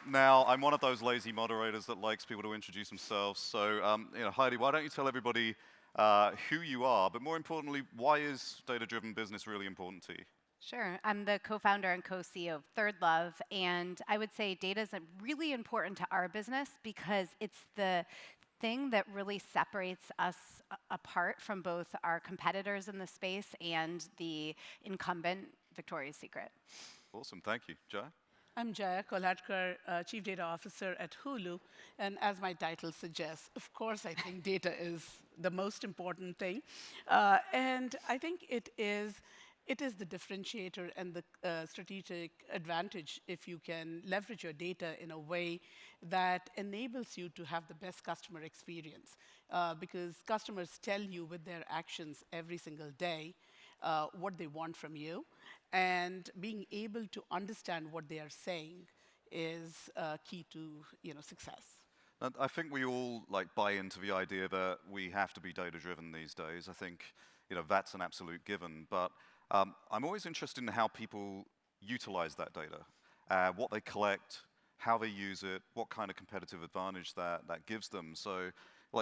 Now, I'm one of those lazy moderators that likes people to introduce themselves. So, Heidi, why don't you tell everybody who you are, but more importantly, why is data-driven business really important to you? Sure. I'm the co-founder and co-CEO of ThirdLove, and I would say data is really important to our business because it's the thing that really separates us apart from both our competitors in the space and the incumbent Victoria's Secret. Awesome, thank you. Jaya? I'm Jaya Kolhatkar, Chief Data Officer at Hulu, and as my title suggests, of course, I think data is the most important thing, and I think it is the differentiator and the strategic advantage if you can leverage your data in a way that enables you to have the best customer experience, because customers tell you with their actions every single day what they want from you. And being able to understand what they are saying is key to success. And I think we all buy into the idea that we have to be data-driven these days. I think that's an absolute given. But I'm always interested in how people utilize that data, what they collect, how they use it, what kind of competitive advantage that gives them. So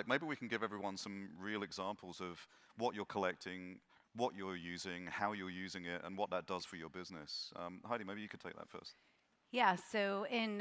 maybe we can give everyone some real examples of what you're collecting, what you're using, how you're using it, and what that does for your business. Heidi, maybe you could take that first. Yeah, so in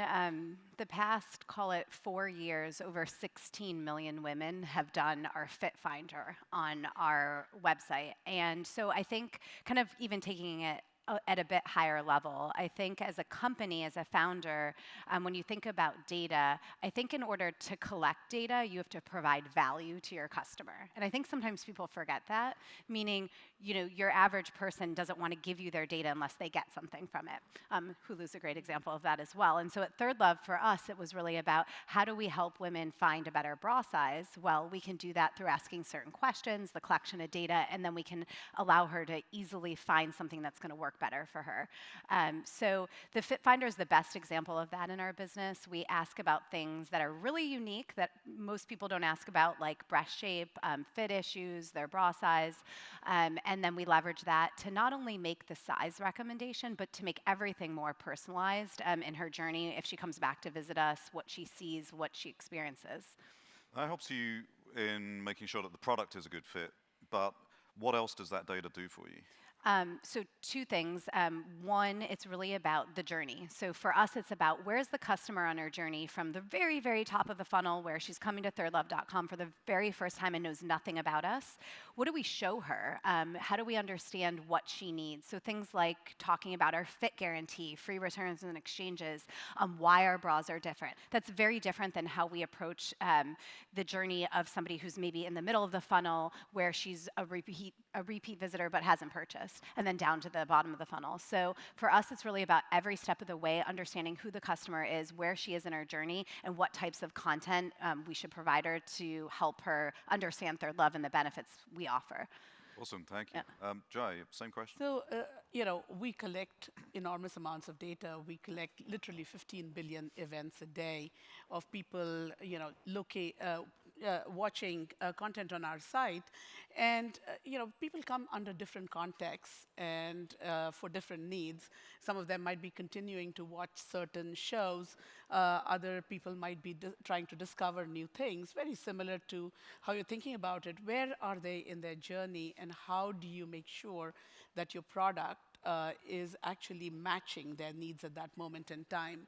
the past, call it 4 years, over 16 million women have done our Fit Finder on our website. And so I think kind of even taking it at a bit higher level, I think as a company, as a founder, when you think about data, I think in order to collect data, you have to provide value to your customer. And I think sometimes people forget that, meaning your average person doesn't want to give you their data unless they get something from it. Hulu's a great example of that as well. And so at ThirdLove, for us, it was really about how do we help women find a better bra size? Well, we can do that through asking certain questions, the collection of data, and then we can allow her to easily find something that's going to work better for her. So the Fit Finder is the best example of that in our business. We ask about things that are really unique that most people don't ask about, like breast shape, fit issues, their bra size, and then we leverage that to not only make the size recommendation, but to make everything more personalized in her journey if she comes back to visit us, what she sees, what she experiences. That helps you in making sure that the product is a good fit, but what else does that data do for you? So 2 things. One, it's really about the journey. So for us, it's about where's the customer on her journey from the very, very top of the funnel where she's coming to thirdlove.com for the very first time and knows nothing about us. What do we show her? How do we understand what she needs? So things like talking about our fit guarantee, free returns and exchanges, why our bras are different. That's very different than how we approach the journey of somebody who's maybe in the middle of the funnel where she's a repeat visitor but hasn't purchased, and then down to the bottom of the funnel. So for us, it's really about every step of the way, understanding who the customer is, where she is in her journey, and what types of content we should provide her to help her understand ThirdLove and the benefits we offer. Awesome, thank you. Yeah. Jai, same question. So, we collect enormous amounts of data. We collect literally 15 billion events a day of people, watching content on our site. And, people come under different contexts and for different needs. Some of them might be continuing to watch certain shows. Other people might be trying to discover new things, very similar to how you're thinking about it. Where are they in their journey, and how do you make sure that your product is actually matching their needs at that moment in time?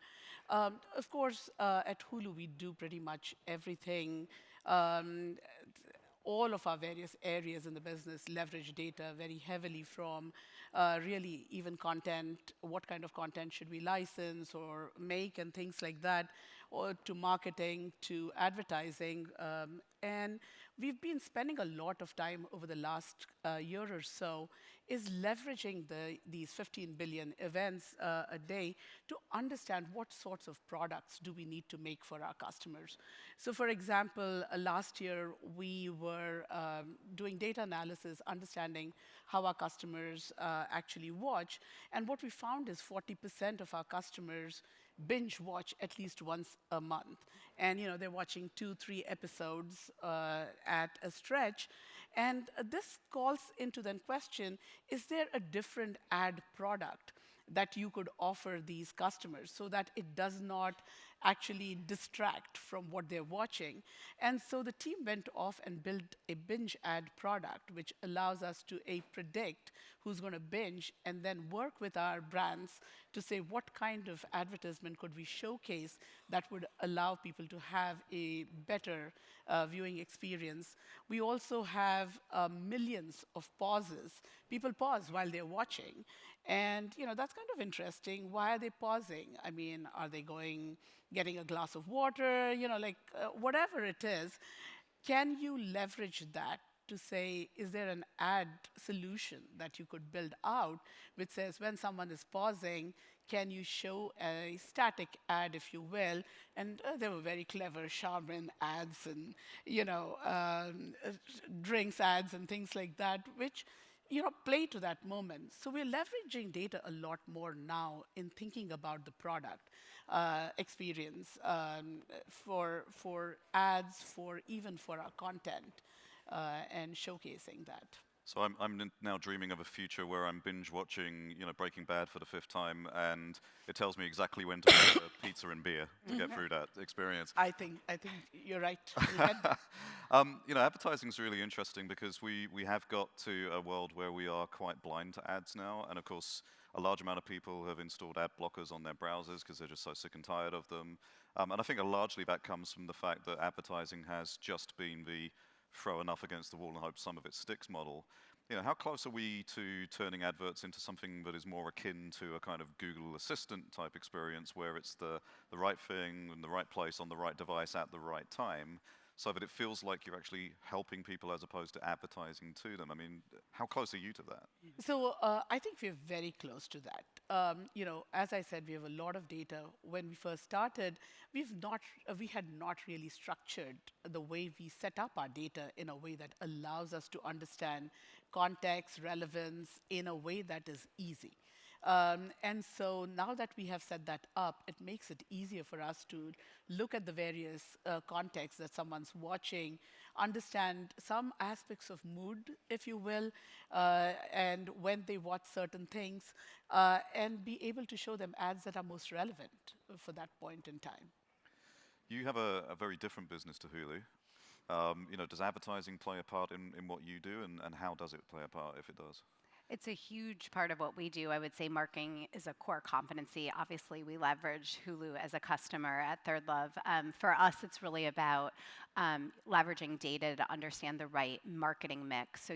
Of course, at Hulu, we do pretty much everything. All of our various areas in the business leverage data very heavily, from really even content, what kind of content should we license or make and things like that, or to marketing, to advertising. And we've been spending a lot of time over the last year or so is leveraging these 15 billion events a day to understand what sorts of products do we need to make for our customers. So for example, last year we were doing data analysis, understanding how our customers actually watch. And what we found is 40% of our customers binge watch at least once a month. And they're watching 2-3 episodes at a stretch. And this calls into the question, is there a different ad product that you could offer these customers so that it does not actually distract from what they're watching. And so the team went off and built a binge ad product, which allows us to predict who's going to binge and then work with our brands to say what kind of advertisement could we showcase that would allow people to have a better viewing experience. We also have millions of pauses. People pause while they're watching. And that's kind of interesting. Why are they pausing? I mean, are they getting a glass of water? Whatever it is, can you leverage that to say, is there an ad solution that you could build out which says when someone is pausing, can you show a static ad, if you will? And they were very clever Charmin ads and drinks ads and things like that, which play to that moment. So we're leveraging data a lot more now in thinking about the product experience for ads, even for our content, and showcasing that. So I'm now dreaming of a future where I'm binge watching, Breaking Bad for the 5th time, and it tells me exactly when to order pizza and beer to get through that experience. I think you're right. Advertising is really interesting because we have got to a world where we are quite blind to ads now, and of course, a large amount of people have installed ad blockers on their browsers because they're just so sick and tired of them. And I think largely that comes from the fact that advertising has just been the throw enough against the wall and hope some of it sticks model. How close are we to turning adverts into something that is more akin to a kind of Google Assistant type experience where it's the right thing in the right place on the right device at the right time, so that it feels like you're actually helping people as opposed to advertising to them? I mean, how close are you to that? So I think we're very close to that. As I said, we have a lot of data. When we first started, we had not really structured the way we set up our data in a way that allows us to understand context, relevance in a way that is easy. And so now that we have set that up, it makes it easier for us to look at the various contexts that someone's watching, understand some aspects of mood, if you will, and when they watch certain things, and be able to show them ads that are most relevant for that point in time. You have a very different business to Hulu. Does advertising play a part in what you do, and how does it play a part if it does? It's a huge part of what we do. I would say marketing is a core competency. Obviously, we leverage Hulu as a customer at ThirdLove. For us, it's really about leveraging data to understand the right marketing mix. So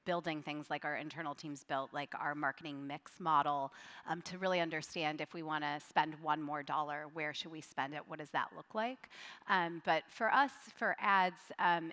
building things like our internal teams built, like our marketing mix model, to really understand if we want to spend one more dollar, where should we spend it? What does that look like? But for us, for ads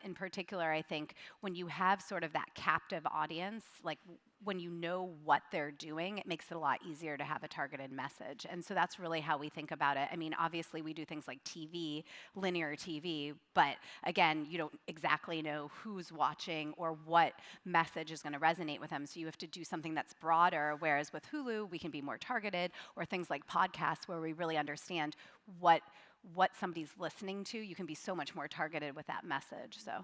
in particular, I think when you have sort of that captive audience, like when you know what they're doing, it makes it a lot easier to have a targeted message. And so that's really how we think about it. I mean, obviously we do things like TV, linear TV, but again, you don't exactly know who's watching or what message is going to resonate with them. So you have to do something that's broader, whereas with Hulu, we can be more targeted, or things like podcasts where we really understand what somebody's listening to. You can be so much more targeted with that message. So,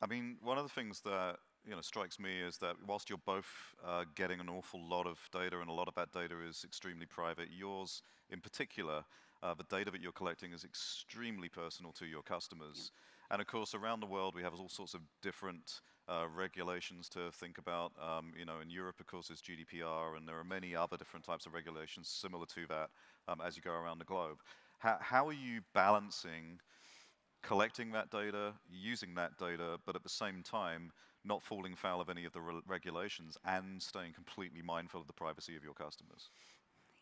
I mean, one of the things that strikes me is that whilst you're both getting an awful lot of data, and a lot of that data is extremely private, yours in particular, the data that you're collecting is extremely personal to your customers. And of course, around the world, we have all sorts of different regulations to think about. In Europe, of course, there's GDPR, and there are many other different types of regulations similar to that as you go around the globe. How are you balancing collecting that data, using that data, but at the same time, not falling foul of any of the regulations and staying completely mindful of the privacy of your customers?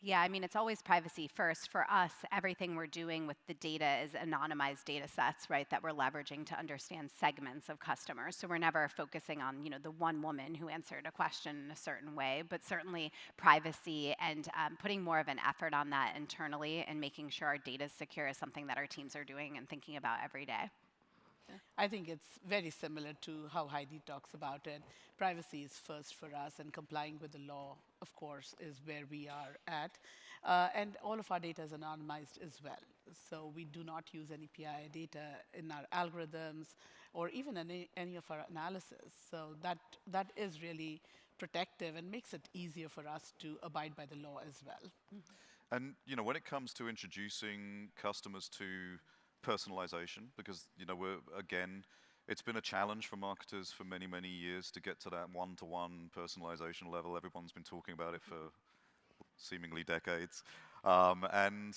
Yeah, I mean, it's always privacy first. For us, everything we're doing with the data is anonymized data sets, right, that we're leveraging to understand segments of customers. So we're never focusing on, the one woman who answered a question in a certain way, but certainly privacy and putting more of an effort on that internally and making sure our data is secure is something that our teams are doing and thinking about every day. I think it's very similar to how Heidi talks about it. Privacy is first for us, and complying with the law, of course, is where we are at. And all of our data is anonymized as well. So we do not use any PII data in our algorithms or even any of our analysis. So that is really protective and makes it easier for us to abide by the law as well. And when it comes to introducing customers to personalization, because it's been a challenge for marketers for many, many years to get to that one-to-one personalization level. Everyone's been talking about it for seemingly decades. And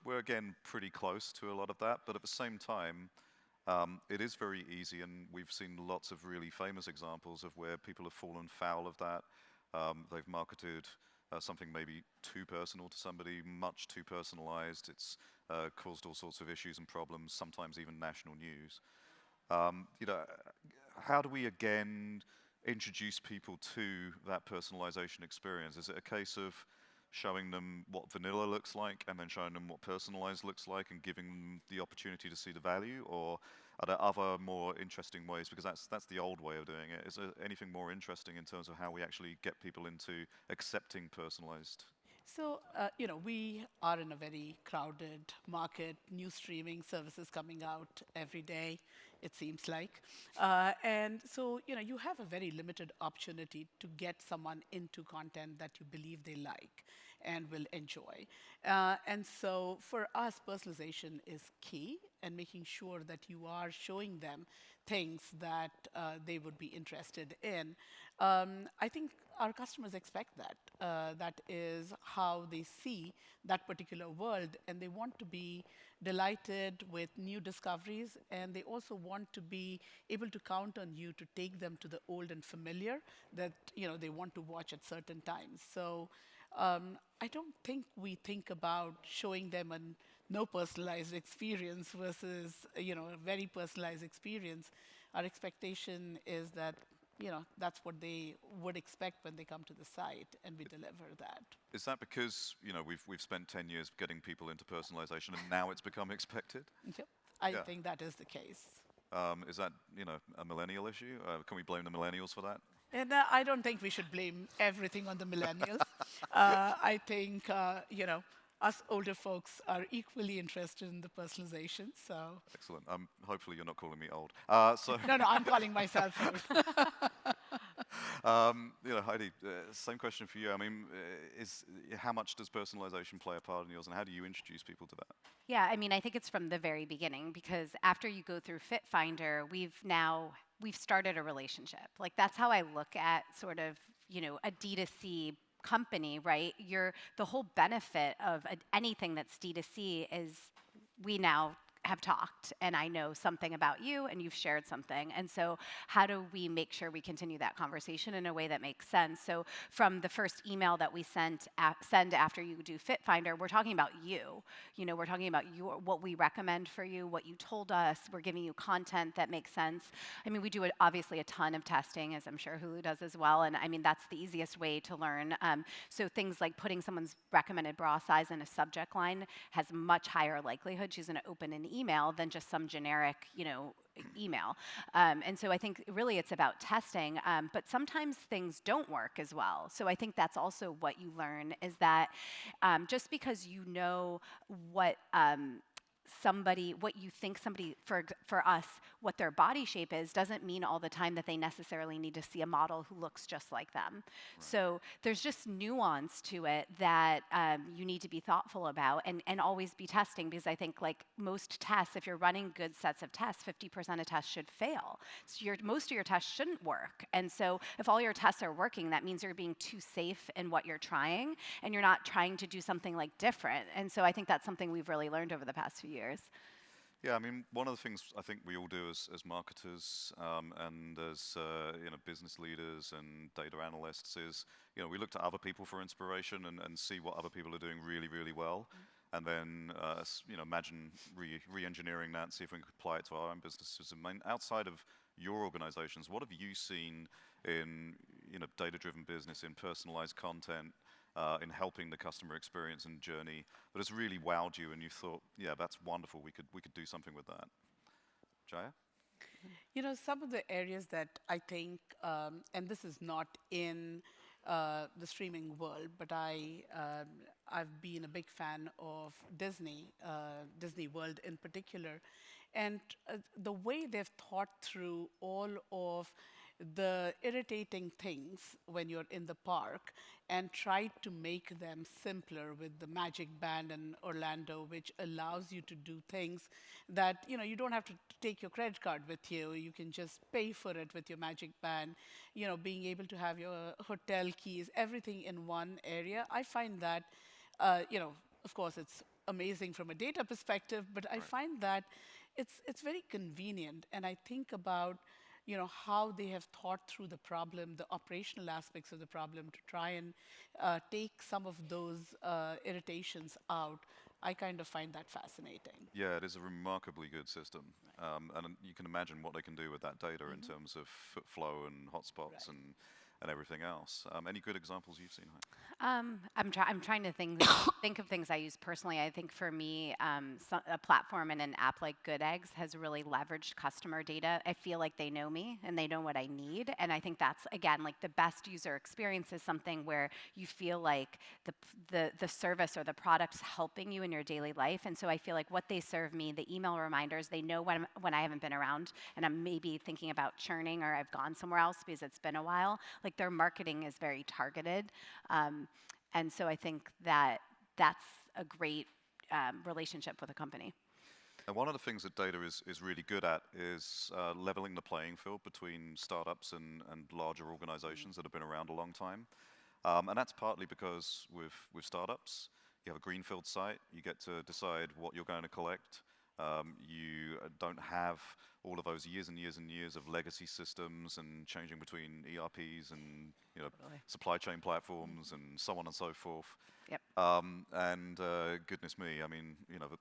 we're again pretty close to a lot of that, but at the same time, it is very easy, and we've seen lots of really famous examples of where people have fallen foul of that. They've marketed something maybe too personal to somebody, much too personalized. It's caused all sorts of issues and problems, sometimes even national news. How do we again introduce people to that personalization experience? Is it a case of showing them what vanilla looks like and then showing them what personalized looks like and giving them the opportunity to see the value? Or are there other more interesting ways? Because that's the old way of doing it. Is there anything more interesting in terms of how we actually get people into accepting personalized? So, we are in a very crowded market, new streaming services coming out every day, it seems like. And so, you have a very limited opportunity to get someone into content that you believe they like and will enjoy. And so for us, personalization is key, and making sure that you are showing them things that they would be interested in. I think our customers expect that. That is how they see that particular world, and they want to be delighted with new discoveries, and they also want to be able to count on you to take them to the old and familiar that they want to watch at certain times. So I don't think we think about showing them a no personalized experience versus a very personalized experience. Our expectation is that that's what they would expect when they come to the site, and we deliver that. Is that because we've spent 10 years getting people into personalization and now it's become expected? Yep. I think that is the case. Is that a millennial issue? Can we blame the millennials for that? And I don't think we should blame everything on the millennials. I think us older folks are equally interested in the personalization. So excellent. Hopefully you're not calling me old. No, I'm calling myself old. Heidi, same question for you. I mean, how much does personalization play a part in yours, and how do you introduce people to that? Yeah, I mean, I think it's from the very beginning, because after you go through Fit Finder, we've started a relationship. Like, that's how I look at sort of, a D2C company, right? The whole benefit of anything that's D2C is we now have talked, and I know something about you, and you've shared something. And so how do we make sure we continue that conversation in a way that makes sense? So from the first email that we send after you do Fit Finder, we're talking about you. We're talking about what we recommend for you, what you told us. We're giving you content that makes sense. I mean, we do obviously a ton of testing, as I'm sure Hulu does as well. And I mean, that's the easiest way to learn. So things like putting someone's recommended bra size in a subject line has much higher likelihood she's going to open an email than just some generic, email. And so I think really it's about testing, but sometimes things don't work as well. So I think that's also what you learn, is that just because you know what you think somebody, for us, what their body shape is, doesn't mean all the time that they necessarily need to see a model who looks just like them. Right. So there's just nuance to it that you need to be thoughtful about and always be testing, because I think, like most tests, if you're running good sets of tests, 50% of tests should fail. So most of your tests shouldn't work. And so if all your tests are working, that means you're being too safe in what you're trying, and you're not trying to do something like different. And so I think that's something we've really learned over the past few years. Yeah, I mean, one of the things I think we all do as marketers and as business leaders and data analysts is, we look to other people for inspiration and see what other people are doing really, really well. Mm-hmm. And then, imagine re-engineering that and see if we can apply it to our own businesses. I mean, outside of your organizations, what have you seen in data-driven business, in personalized content, in helping the customer experience and journey that has really wowed you, and you thought, yeah, that's wonderful, we could do something with that? Jaya? Some of the areas that I think, and this is not in the streaming world, but I've been a big fan of Disney World in particular, and the way they've thought through all of the irritating things when you're in the park and tried to make them simpler with the Magic Band in Orlando, which allows you to do things that, you don't have to take your credit card with you. You can just pay for it with your Magic Band. Being able to have your hotel keys, everything in one area. I find that, of course, it's amazing from a data perspective, but I find that it's very convenient. And I think about how they have thought through the problem, the operational aspects of the problem to try and take some of those irritations out. I kind of find that fascinating. Yeah, it is a remarkably good system. And you can imagine what they can do with that data in terms of flow and hotspots and everything else. Any good examples you've seen, Heidi? I'm trying to think of things I use personally. I think for me, a platform and an app like Good Eggs has really leveraged customer data. I feel like they know me and they know what I need, and I think that's again like the best user experience is something where you feel like the service or the product's helping you in your daily life. And so I feel like what they serve me, the email reminders, they know when I haven't been around and I'm maybe thinking about churning or I've gone somewhere else because it's been a while. Like their marketing is very targeted. And so I think that that's a great relationship with a company. And one of the things that data is really good at is leveling the playing field between startups and larger organizations that have been around a long time. And that's partly because with startups, you have a greenfield site, you get to decide what you're going to collect. You don't have all of those years and years and years of legacy systems and changing between ERPs and supply chain platforms and so on and so forth. Yep. And goodness me, I mean,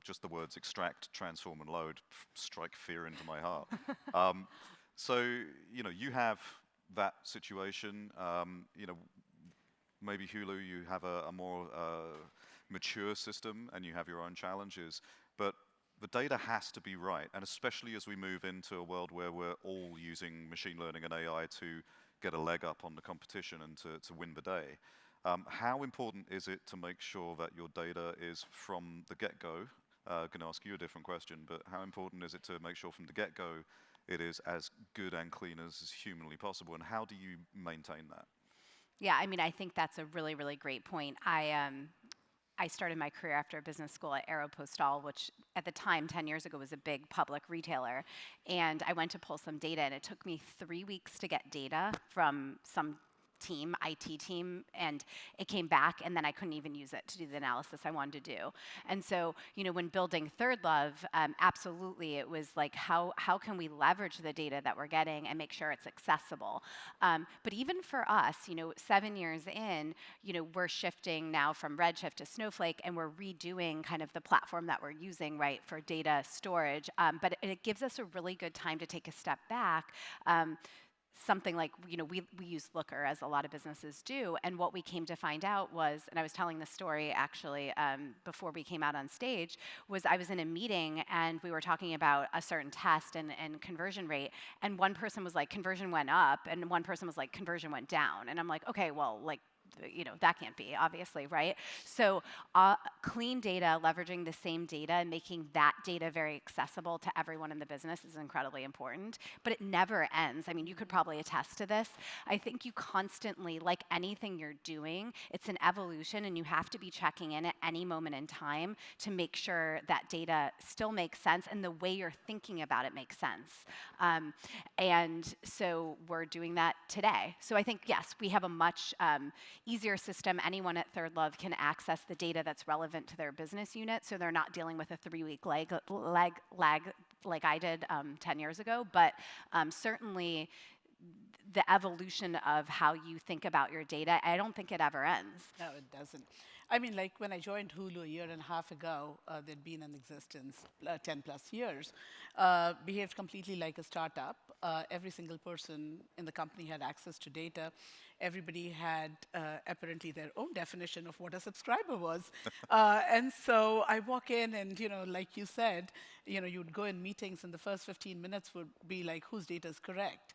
just the words extract, transform, and load strike fear into my heart. So you have that situation. Maybe Hulu, you have a more mature system and you have your own challenges, but the data has to be right, and especially as we move into a world where we're all using machine learning and AI to get a leg up on the competition and to win the day. How important is it to make sure that your data is from the get-go? I'm going to ask you a different question, but how important is it to make sure from the get-go it is as good and clean as is humanly possible, and how do you maintain that? Yeah, I mean, I think that's a really, really great point. I started my career after business school at Aeropostale, which at the time, 10 years ago, was a big public retailer. And I went to pull some data, and it took me 3 weeks to get data from some team, IT team, and it came back, and then I couldn't even use it to do the analysis I wanted to do. And so, when building ThirdLove, absolutely, it was like, how can we leverage the data that we're getting and make sure it's accessible? But even for us, 7 years in, we're shifting now from Redshift to Snowflake, and we're redoing kind of the platform that we're using, right, for data storage. But it gives us a really good time to take a step back. Something like, we use Looker, as a lot of businesses do, and what we came to find out was, and I was telling this story actually before we came out on stage, was I was in a meeting and we were talking about a certain test and conversion rate, and one person was like, conversion went up, and one person was like, conversion went down, and I'm like, okay, well, like, that can't be, obviously, right? So clean data, leveraging the same data and making that data very accessible to everyone in the business is incredibly important, but it never ends. I mean, you could probably attest to this. I think you constantly, like anything you're doing, it's an evolution, and you have to be checking in at any moment in time to make sure that data still makes sense and the way you're thinking about it makes sense. And so we're doing that today. So I think, yes, we have a much easier system. Anyone at ThirdLove can access the data that's relevant to their business unit, so they're not dealing with a 3-week lag like I did 10 years ago. But certainly, the evolution of how you think about your data, I don't think it ever ends. No, it doesn't. I mean, like when I joined Hulu a year and a half ago, they'd been in existence 10 plus years, behaved completely like a startup. Every single person in the company had access to data. Everybody had apparently their own definition of what a subscriber was. And so I walk in and, like you said, you'd go in meetings and the first 15 minutes would be like, whose data is correct?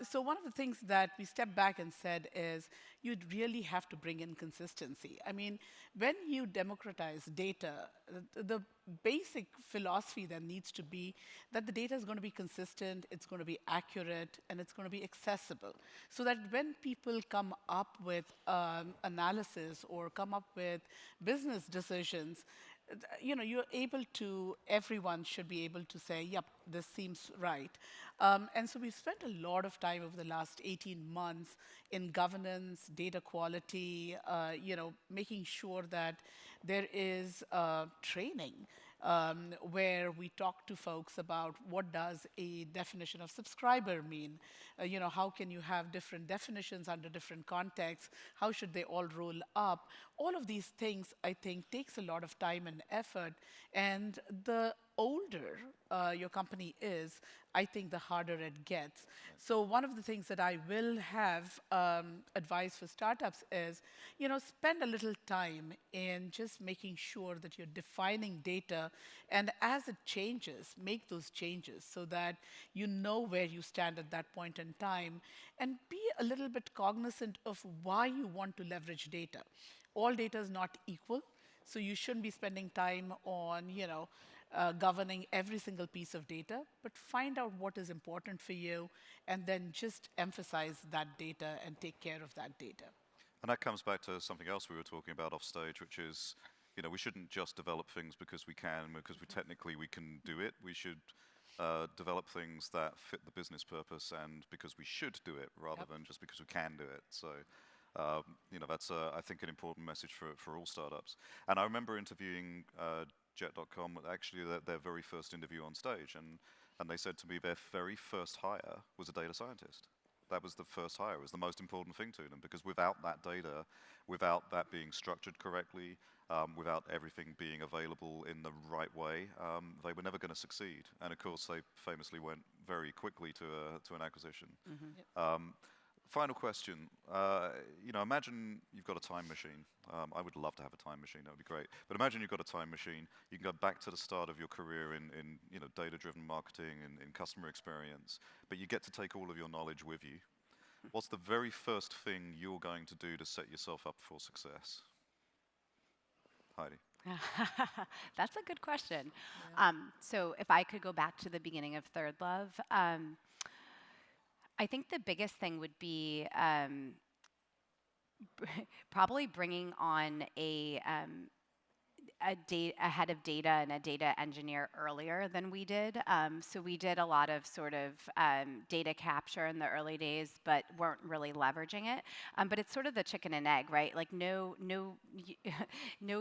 So one of the things that we stepped back and said is you'd really have to bring in consistency. I mean, when you democratize data, the basic philosophy then needs to be that the data is going to be consistent, it's going to be accurate, and it's going to be accessible. So that when people come up with analysis or come up with business decisions, you're able to, everyone should be able to say, yep, this seems right. And so we've spent a lot of time over the last 18 months in governance, data quality, making sure that there is training where we talk to folks about what does a definition of subscriber mean. How can you have different definitions under different contexts? How should they all roll up? All of these things, I think, takes a lot of time and effort. And the older your company is, I think the harder it gets. So one of the things that I will have advice for startups is, spend a little time in just making sure that you're defining data, and as it changes, make those changes so that you know where you stand at that point in time, and be a little bit cognizant of why you want to leverage data. All data is not equal, so you shouldn't be spending time on, governing every single piece of data, but find out what is important for you and then just emphasize that data and take care of that data. And that comes back to something else we were talking about off stage, which is, we shouldn't just develop things because we can, because technically we can do it. We should develop things that fit the business purpose and because we should do it rather than just because we can do it. So, that's, I think, an important message for all startups. And I remember interviewing Jet.com, actually their very first interview on stage, and they said to me their very first hire was a data scientist. That was the first hire. It was the most important thing to them, because without that data, without that being structured correctly, without everything being available in the right way, they were never going to succeed. And of course, they famously went very quickly to an acquisition. Final question. Imagine you've got a time machine. I would love to have a time machine. That would be great. But imagine you've got a time machine. You can go back to the start of your career in data-driven marketing and in customer experience, but you get to take all of your knowledge with you. What's the very first thing you're going to do to set yourself up for success? Heidi. That's a good question. Yeah. So if I could go back to the beginning of ThirdLove, I think the biggest thing would be probably bringing on a head of data and a data engineer earlier than we did. So we did a lot of sort of data capture in the early days, but weren't really leveraging it. But it's sort of the chicken and egg, right? Like no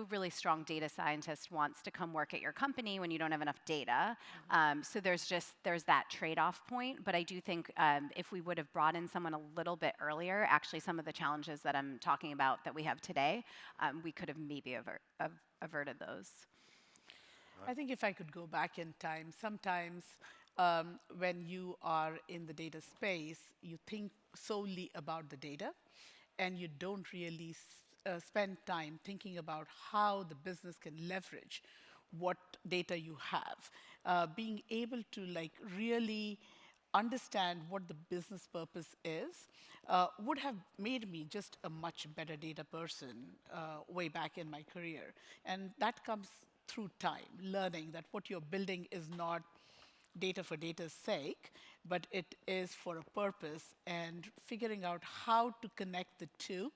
really strong data scientist wants to come work at your company when you don't have enough data. So there's that trade-off point. But I do think if we would have brought in someone a little bit earlier, actually some of the challenges that I'm talking about that we have today, we could have maybe averted those. I think if I could go back in time, sometimes when you are in the data space, you think solely about the data, and you don't really spend time thinking about how the business can leverage what data you have. Being able to really understand what the business purpose is would have made me just a much better data person way back in my career. And that comes through time, learning that what you're building is not data for data's sake, but it is for a purpose, and figuring out how to connect the two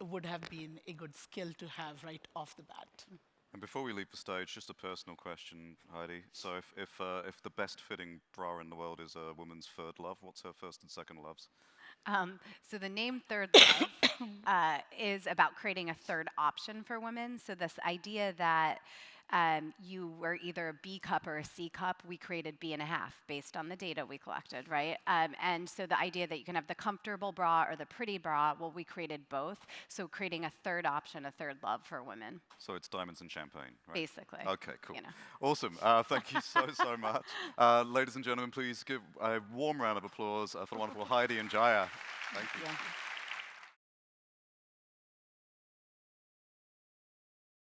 would have been a good skill to have right off the bat. And before we leave the stage, just a personal question, Heidi. So if the best fitting bra in the world is a woman's third love, what's her first and second loves? So the name ThirdLove is about creating a third option for women. So this idea that you were either a B cup or a C cup, we created B and a half based on the data we collected, right? And so the idea that you can have the comfortable bra or the pretty bra, well, we created both. So creating a third option, a third love for women. So it's diamonds and champagne, right? Basically. Okay, cool. Awesome. Thank you so much. Ladies and gentlemen, please give a warm round of applause for the wonderful Heidi and Jaya. Thank you. Yeah.